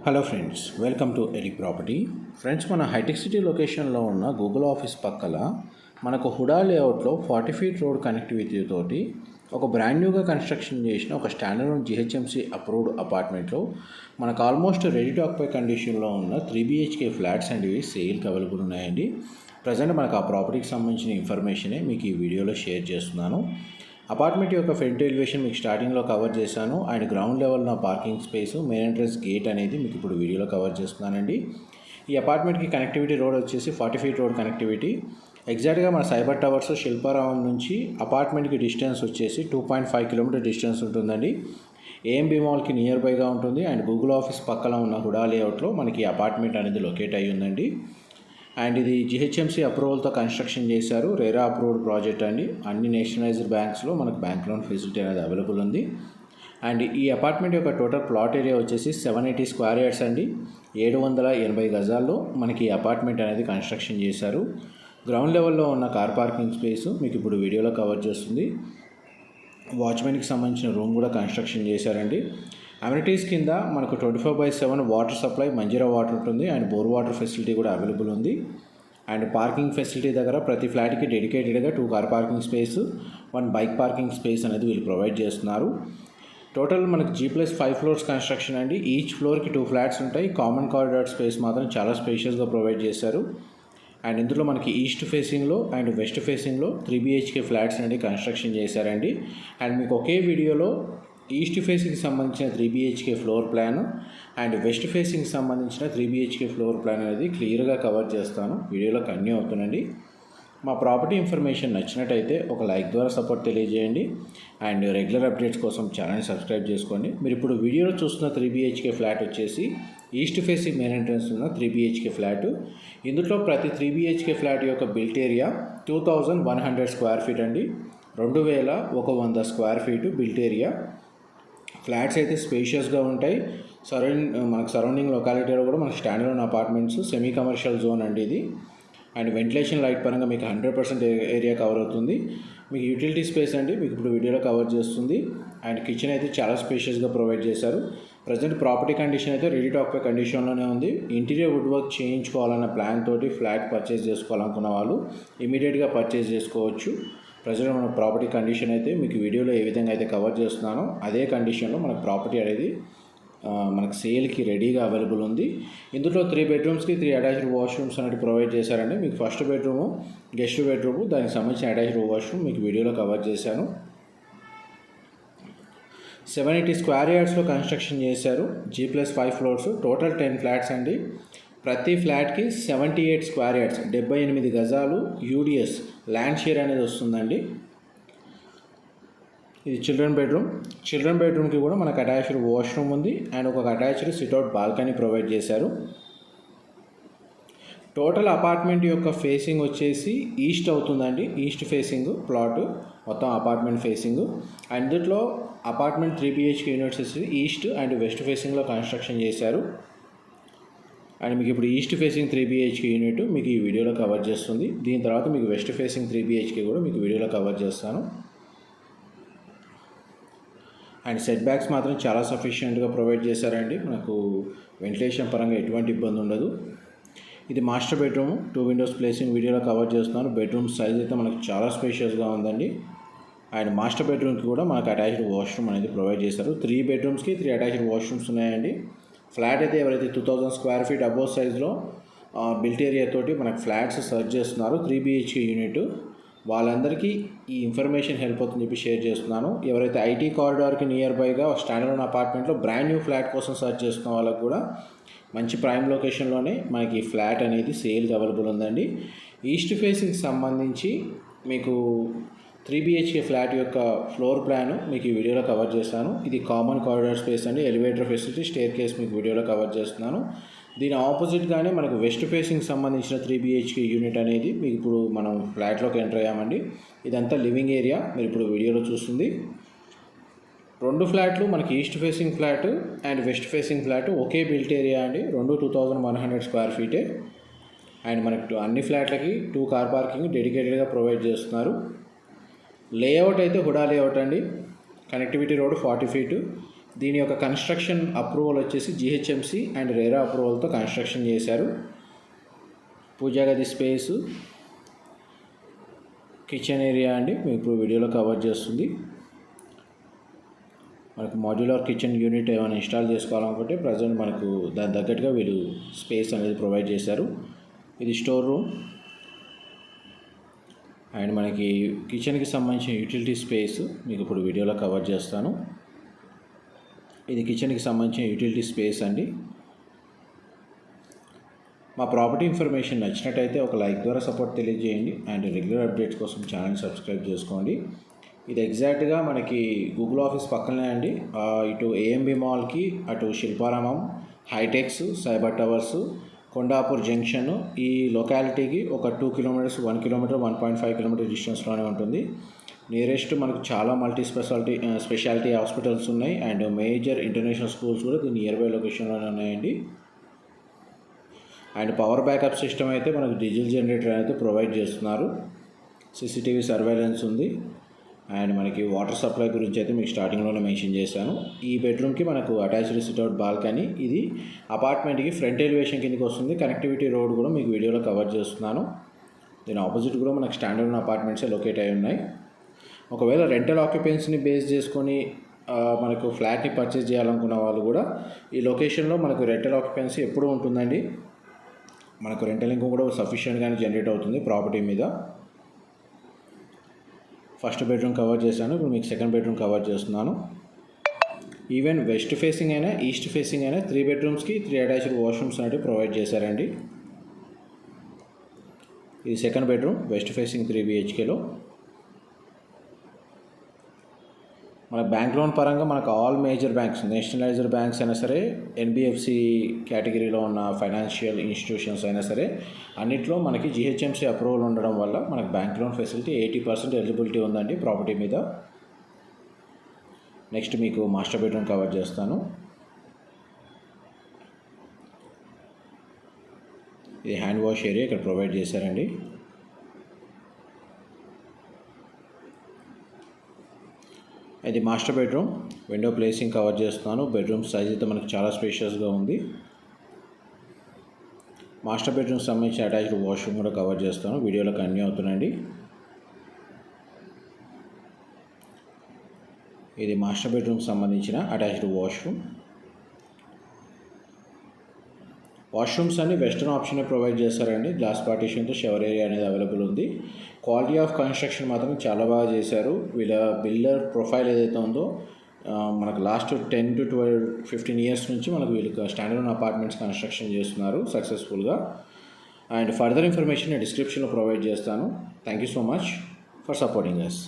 Hello friends, welcome to Eli property. Friends, మన హైటెక్ సిటీ లొకేషన్లో ఉన్న గూగుల్ ఆఫీస్ పక్కల మనకు హుడా లేఅవుట్లో 40 ఫీట్ రోడ్ కనెక్టివిటీ తోటి ఒక బ్రాండ్ న్యూగా కన్స్ట్రక్షన్ చేసిన ఒక స్టాండర్డ్ జిహెచ్ఎంసీ అప్రూవ్డ్ అపార్ట్మెంట్లో మనకు ఆల్మోస్ట్ రెడీ టు ఆక్యుపై కండిషన్లో ఉన్న 3 BHK ఫ్లాట్స్ అండ్ ఇవి సేల్కి అవైలబుల్ ఉన్నాయండి. ప్రజెంట్ మనకు ఆ ప్రాపర్టీకి సంబంధించిన ఇన్ఫర్మేషనే మీకు ఈ వీడియోలో షేర్ చేస్తున్నాను. అపార్ట్మెంట్ యొక్క ఫ్రంట్ ఎలివేషన్ మీకు స్టార్టింగ్లో కవర్ చేశాను. అండ్ గ్రౌండ్ లెవెల్లో parking space, main entrance gate అనేది మీకు ఇప్పుడు వీడియోలో కవర్ చేస్తున్నానండి. ఈ అపార్ట్మెంట్కి కనెక్టివిటీ రోడ్ వచ్చేసి 40 ఫీట్ రోడ్ కనెక్టివిటీ. ఎగ్జాక్ట్గా మన సైబర్ టవర్స్ శిల్పారామం నుంచి అపార్ట్మెంట్కి డిస్టెన్స్ వచ్చేసి 2.5 కిలోమీటర్ డిస్టెన్స్ ఉంటుందండి. ఏఎంబి మాల్కి నియర్ బైగా ఉంటుంది. అండ్ గూగుల్ ఆఫీస్ పక్కన ఉన్న హుడా లేఅవుట్లో మనకి అపార్ట్మెంట్ అనేది లొకేట్ అయ్యి ఉందండి. అండ్ ఇది జిహెచ్ఎంసీ అప్రూవల్తో కన్స్ట్రక్షన్ చేశారు. రేరా అప్రూవ్డ్ ప్రాజెక్ట్ అండి. అన్ని నేషనలైజ్డ్ బ్యాంక్స్లో మనకు బ్యాంక్ లోన్ ఫెసిలిటీ అనేది అవైలబుల్ ఉంది. అండ్ ఈ అపార్ట్మెంట్ యొక్క టోటల్ ప్లాట్ ఏరియా వచ్చేసి 780 స్క్వేర్ యార్డ్స్ అండి. 780 గజాల్లో మనకి ఈ అపార్ట్మెంట్ అనేది కన్స్ట్రక్షన్ చేశారు. గ్రౌండ్ లెవెల్లో ఉన్న కార్ పార్కింగ్ స్పేస్ మీకు ఇప్పుడు వీడియోలో కవర్ చేస్తుంది. వాచ్మెన్కి సంబంధించిన రూమ్ కూడా కన్స్ట్రక్షన్ చేశారండి. అమ్యూనిటీస్ కింద మనకు 24/7 వాటర్ సప్లై, మంజీరా వాటర్ ఉంటుంది. అండ్ బోర్ వాటర్ ఫెసిలిటీ కూడా అవైలబుల్ ఉంది. అండ్ పార్కింగ్ ఫెసిలిటీ దగ్గర ప్రతి ఫ్లాట్కి డెడికేటెడ్గా 2 car parking space, 1 bike parking space అనేది వీళ్ళు ప్రొవైడ్ చేస్తున్నారు. టోటల్ మనకి G+5 ఫ్లోర్స్ కన్స్ట్రక్షన్ అండి. ఈచ్ ఫ్లోర్కి 2 ఫ్లాట్స్ ఉంటాయి. కామన్ కారిడార్ స్పేస్ మాత్రం చాలా స్పేషియస్గా ప్రొవైడ్ చేశారు. అండ్ ఇందులో మనకి ఈస్ట్ ఫేసింగ్లో అండ్ వెస్ట్ ఫేసింగ్లో 3 BHK ఫ్లాట్స్ అనేది కన్స్ట్రక్షన్ చేశారండి. అండ్ మీకు ఒకే వీడియోలో ఈస్ట్ ఫేసింగ్కి సంబంధించిన 3 BHK floor plan and west ఫేసింగ్కి సంబంధించిన 3 BHK ఫ్లోర్ ప్లాన్ అనేది క్లియర్గా కవర్ చేస్తాను. వీడియోలో కంటిన్యూ అవుతుందండి. మా ప్రాపర్టీ ఇన్ఫర్మేషన్ నచ్చినట్టయితే ఒక లైక్ ద్వారా సపోర్ట్ తెలియజేయండి. అండ్ రెగ్యులర్ అప్డేట్స్ కోసం ఛానల్ని సబ్స్క్రైబ్ చేసుకోండి. మీరు ఇప్పుడు వీడియోలో చూస్తున్న 3 BHK ఫ్లాట్ వచ్చేసి ఈస్ట్ ఫేసింగ్ మెయిన్ ఎంట్రన్స్ ఉన్న 3 BHK ఫ్లాట్. ఇందులో ప్రతి 3 BHK ఫ్లాట్ యొక్క బిల్ట్ ఏరియా 2100 స్క్వేర్ ఫీట్ అండి. 2100 square feet built area. Flats అయితే స్పేషియస్గా ఉంటాయి. మనకు సరౌండింగ్ లొకాలిటీలో కూడా మనకు standard apartments, semi commercial zone అండి ఇది. అండ్ వెంటిలేషన్ లైట్ పరంగా మీకు 100% ఏరియా కవర్ అవుతుంది. మీకు యూటిలిటీ స్పేస్ అండి మీకు ఇప్పుడు వీడియోలో కవర్ చేస్తుంది. అండ్ కిచెన్ అయితే చాలా స్పేషియస్గా ప్రొవైడ్ చేశారు. ప్రజెంట్ ప్రాపర్టీ కండిషన్ అయితే రెడీ టు ఆక్యుపై కండిషన్లోనే ఉంది. ఇంటీరియర్ వుడ్ వర్క్ చేయించుకోవాలన్న ప్లాన్ తోటి ఫ్లాట్ పర్చేస్ చేసుకోవాలనుకున్న వాళ్ళు ఇమీడియట్గా పర్చేస్ చేసుకోవచ్చు. ప్రజెంట్ మన ప్రాపర్టీ కండిషన్ అయితే మీకు వీడియోలో ఏ విధంగా అయితే కవర్ చేస్తున్నానో అదే కండిషన్లో మనకు ప్రాపర్టీ అనేది మనకు సేల్కి రెడీగా అవైలబుల్ ఉంది. ఇందులో 3 బెడ్రూమ్స్కి 3 అటాచ్డ్ వాష్రూమ్స్ అనేది ప్రొవైడ్ చేశారండి. మీకు ఫస్ట్ బెడ్రూము, గెస్ట్ బెడ్రూము, దానికి సంబంధించిన అటాచ్డ్ వాష్రూమ్ మీకు వీడియోలో కవర్ చేశాను. 780 స్క్వేర్ యార్డ్స్లో కన్స్ట్రక్షన్ చేశారు. G+5 ఫ్లోర్స్, టోటల్ 10 ఫ్లాట్స్ అండి. ప్రతి ఫ్లాట్కి 78 స్క్వేర్ యార్డ్స్, 78 గజాలు UDS ల్యాండ్ షేర్ అనేది వస్తుందండి. ఇది చిల్డ్రన్ బెడ్రూమ్కి కూడా మనకు అటాచ్డ్ వాష్రూమ్ ఉంది. అండ్ ఒక అటాచ్డ్ సిట్అవుట్ బాల్కనీ ప్రొవైడ్ చేశారు. టోటల్ అపార్ట్మెంట్ యొక్క ఫేసింగ్ వచ్చేసి ఈస్ట్ అవుతుందండి. ఈస్ట్ ఫేసింగ్ ప్లాట్ మొత్తం అపార్ట్మెంట్ ఫేసింగ్. అండ్ ఇందులో అపార్ట్మెంట్ 3 BHK యూనిట్స్ వచ్చి ఈస్ట్ అండ్ వెస్ట్ ఫేసింగ్లో కన్స్ట్రక్షన్ చేశారు. అండ్ మీకు ఇప్పుడు ఈస్ట్ ఫేసింగ్ 3 BHK యూనిట్ మీకు ఈ వీడియోలో కవర్ చేస్తుంది. దీని తర్వాత మీకు వెస్ట్ ఫేసింగ్ 3 BHK కూడా మీకు వీడియోలో కవర్ చేస్తాను. అండ్ సెట్ బ్యాక్స్ మాత్రం చాలా సఫిషియెంట్గా ప్రొవైడ్ చేశారండి. మనకు వెంటిలేషన్ పరంగా ఎటువంటి ఇబ్బంది ఉండదు. ఇది మాస్టర్ బెడ్రూమ్, 2 విండోస్ ప్లేసింగ్ వీడియోలో కవర్ చేస్తున్నాను. బెడ్రూమ్ సైజ్ అయితే మనకు చాలా స్పేషియస్గా ఉందండి. అండ్ మాస్టర్ బెడ్రూమ్కి కూడా మనకు అటాచ్డ్ వాష్రూమ్ అనేది ప్రొవైడ్ చేశారు. 3 బెడ్రూమ్స్కి 3 అటాచ్డ్ వాష్రూమ్స్ ఉన్నాయండి. ఫ్లాట్ అయితే ఎవరైతే 2000 స్క్వేర్ ఫీట్ అబోవ్ సైజ్లో బిల్ట్ ఏరియా తోటి మనకు ఫ్లాట్స్ సర్చ్ చేస్తున్నారు 3 BHK యూనిట్, వాళ్ళందరికీ ఈ ఇన్ఫర్మేషన్ హెల్ప్ అవుతుందని చెప్పి షేర్ చేస్తున్నాను. ఎవరైతే ఐటీ కారిడార్కి నియర్ బైగా స్టాండర్డ్ అపార్ట్మెంట్లో బ్రాండ్ న్యూ ఫ్లాట్ కోసం సర్చ్ చేస్తున్న వాళ్ళకు కూడా మంచి ప్రైమ్ లొకేషన్లోనే మనకి ఈ ఫ్లాట్ అనేది సేల్కి అవైలబుల్ ఉందండి. ఈస్ట్ ఫేసింగ్కి సంబంధించి మీకు 3 BHK ఫ్లాట్ యొక్క ఫ్లోర్ ప్లాన్ మీకు ఈ వీడియోలో కవర్ చేస్తాను. ఇది కామన్ కారిడార్ స్పేస్ అండి. ఎలివేటర్ ఫెసిలిటీ, స్టేర్ కేస్ మీకు వీడియోలో కవర్ చేస్తున్నాను. దీని ఆపోజిట్గానే మనకు వెస్ట్ ఫేసింగ్ సంబంధించిన 3 BHK యూనిట్ అనేది మీకు ఇప్పుడు మనం ఫ్లాట్లోకి ఎంటర్ అయ్యామండి. ఇదంతా లివింగ్ ఏరియా మీరు ఇప్పుడు వీడియోలో చూస్తుంది. 2 ఫ్లాట్లు మనకి east facing flat and west facing flat okay built area అండి. 2100 స్క్వేర్ ఫీటే. అండ్ మనకు అన్ని ఫ్లాట్లకి 2 కార్ పార్కింగ్ డెడికేటెడ్గా ప్రొవైడ్ చేస్తున్నారు. లేఅవుట్ అయితే హుడా లేఅవుట్ అండి. Connectivity road 40 feet. దీని యొక్క కన్స్ట్రక్షన్ అప్రూవల్ వచ్చేసి జిహెచ్ఎంసి అండ్ రేరా అప్రూవల్తో కన్స్ట్రక్షన్ చేశారు. పూజా గది స్పేసు, కిచెన్ ఏరియా అండి మీకు ఇప్పుడు వీడియోలో కవర్ చేస్తుంది. మనకు మాడ్యులర్ కిచెన్ యూనిట్ ఏమైనా ఇన్స్టాల్ చేసుకోవాలనుకుంటే ప్రజెంట్ మనకు దాని తగ్గట్టుగా వీళ్ళు స్పేస్ అనేది ప్రొవైడ్ చేశారు. ఇది స్టోర్ రూమ్ అండ్ మనకి కిచెన్కి సంబంధించిన యూటిలిటీ స్పేస్ మీకు ఇప్పుడు వీడియోలో కవర్ చేస్తాను. ఇది కిచెన్కి సంబంధించిన యూటిలిటీ స్పేస్ అండి. మా ప్రాపర్టీ ఇన్ఫర్మేషన్ నచ్చినట్టయితే ఒక లైక్ ద్వారా సపోర్ట్ తెలియజేయండి అండ్ రెగ్యులర్ అప్డేట్స్ కోసం ఛానల్ సబ్స్క్రైబ్ చేసుకోండి. ఇది ఎగ్జాక్ట్గా మనకి గూగుల్ ఆఫీస్ పక్కనే అండి. ఇటు ఏఎంబి మాల్కి, అటు Shilparamam, HITEX, cyber towers, Kondapur junction, ఈ లొకాలిటీకి ఒక 2 కిలోమీటర్స్, 1 కిలోమీటర్, 1.5 కిలోమీటర్ డిస్టెన్స్లోనే ఉంటుంది. నియరెస్ట్ మనకు చాలా స్పెషాలిటీ హాస్పిటల్స్ ఉన్నాయి అండ్ మేజర్ ఇంటర్నేషనల్ స్కూల్స్ కూడా దీని నియర్ బై లొకేషన్లోనే ఉన్నాయండి. అండ్ పవర్ బ్యాకప్ సిస్టమ్ అయితే మనకు డీజిల్ జనరేటర్ అయితే ప్రొవైడ్ చేస్తున్నారు. సీసీటీవీ సర్వేలెన్స్ ఉంది అండ్ మనకి వాటర్ సప్లై గురించి అయితే మీకు స్టార్టింగ్లోనే మెన్షన్ చేశాను. ఈ బెడ్రూమ్కి మనకు అటాచ్డ్ సిట్అవుట్ బాల్కనీ, ఇది అపార్ట్మెంట్కి ఫ్రంట్ ఎలివేషన్ కిందకి వస్తుంది. కనెక్టివిటీ రోడ్ కూడా మీకు వీడియోలో కవర్ చేస్తున్నాను. దీని ఆపోజిట్ కూడా మనకు స్టాండర్డ్ అపార్ట్మెంట్సే లొకేట్ అయి ఉన్నాయి. ఒకవేళ రెంటల్ ఆక్యుపెన్సీని బేస్ చేసుకొని మనకు ఫ్లాట్ని పర్చేస్ చేయాలనుకున్న వాళ్ళు కూడా ఈ లొకేషన్లో మనకు రెంటల్ ఆక్యుపెన్సీ ఎప్పుడూ ఉంటుందండి. మనకు రెంటల్ ఇన్కమ్ కూడా సఫిషియెంట్గానే జనరేట్ అవుతుంది ప్రాపర్టీ మీద. ఫస్ట్ బెడ్రూమ్ కవర్ చేశాను, ఇప్పుడు మీకు సెకండ్ బెడ్రూమ్ కవర్ చేస్తున్నాను. ఈవెన్ వెస్ట్ ఫేసింగ్ అయినా ఈస్ట్ ఫేసింగ్ అయినా 3 బెడ్రూమ్స్కి 3 అటాచ్డ్ వాష్రూమ్స్ అనేవి ప్రొవైడ్ చేశారండి. ఇది సెకండ్ బెడ్రూమ్ వెస్ట్ ఫేసింగ్ 3 BHKలో. మన బ్యాంక్ లోన్ పరంగా మనకు all major banks, nationalised banks అయినా సరే, ఎన్బిఎఫ్సి కేటగిరీలో ఉన్న ఫైనాన్షియల్ ఇన్స్టిట్యూషన్స్ అయినా సరే, అన్నిట్లో మనకి జిహెచ్ఎంసి అప్రూవల్ ఉండడం వల్ల మనకు బ్యాంక్ లోన్ ఫెసిలిటీ 80% ఎలిజిబిలిటీ ఉందండి ప్రాపర్టీ మీద. నెక్స్ట్ మీకు మాస్టర్ బెడ్రూమ్ కవర్ చేస్తాను. ఇది హ్యాండ్ వాష్ ఏరియా ఇక్కడ ప్రొవైడ్ చేశారండి. ఇది master bedroom, window placing cover చేస్తున్నాను. బెడ్రూమ్ సైజ్ అయితే మనకు చాలా స్పేషియస్గా ఉంది. మాస్టర్ బెడ్రూమ్ సంబంధించి అటాచ్డ్ వాష్రూమ్ కూడా కవర్ చేస్తాను, వీడియోలో కంటిన్యూ అవుతుందండి. ఇది మాస్టర్ బెడ్రూమ్ సంబంధించిన అటాచ్డ్ వాష్రూమ్స్ అన్ని వెస్టర్న్ ఆప్షన్ ప్రొవైడ్ చేస్తారండి. గ్లాస్ పార్టీషన్తో షవర్ ఏరియా అనేది అవైలబుల్ ఉంది. క్వాలిటీ ఆఫ్ కన్స్ట్రక్షన్ మాత్రం చాలా బాగా చేశారు. వీళ్ళ బిల్డర్ ప్రొఫైల్ ఏదైతే ఉందో మనకు లాస్ట్ 10 to 12, 15 ఇయర్స్ నుంచి మనకు వీళ్ళు స్టాండర్డ్ అపార్ట్మెంట్స్ కన్స్ట్రక్షన్ చేస్తున్నారు సక్సెస్ఫుల్గా. అండ్ ఫర్దర్ ఇన్ఫర్మేషన్ నేను డిస్క్రిప్షన్లో ప్రొవైడ్ చేస్తాను. Thank you so much for supporting us.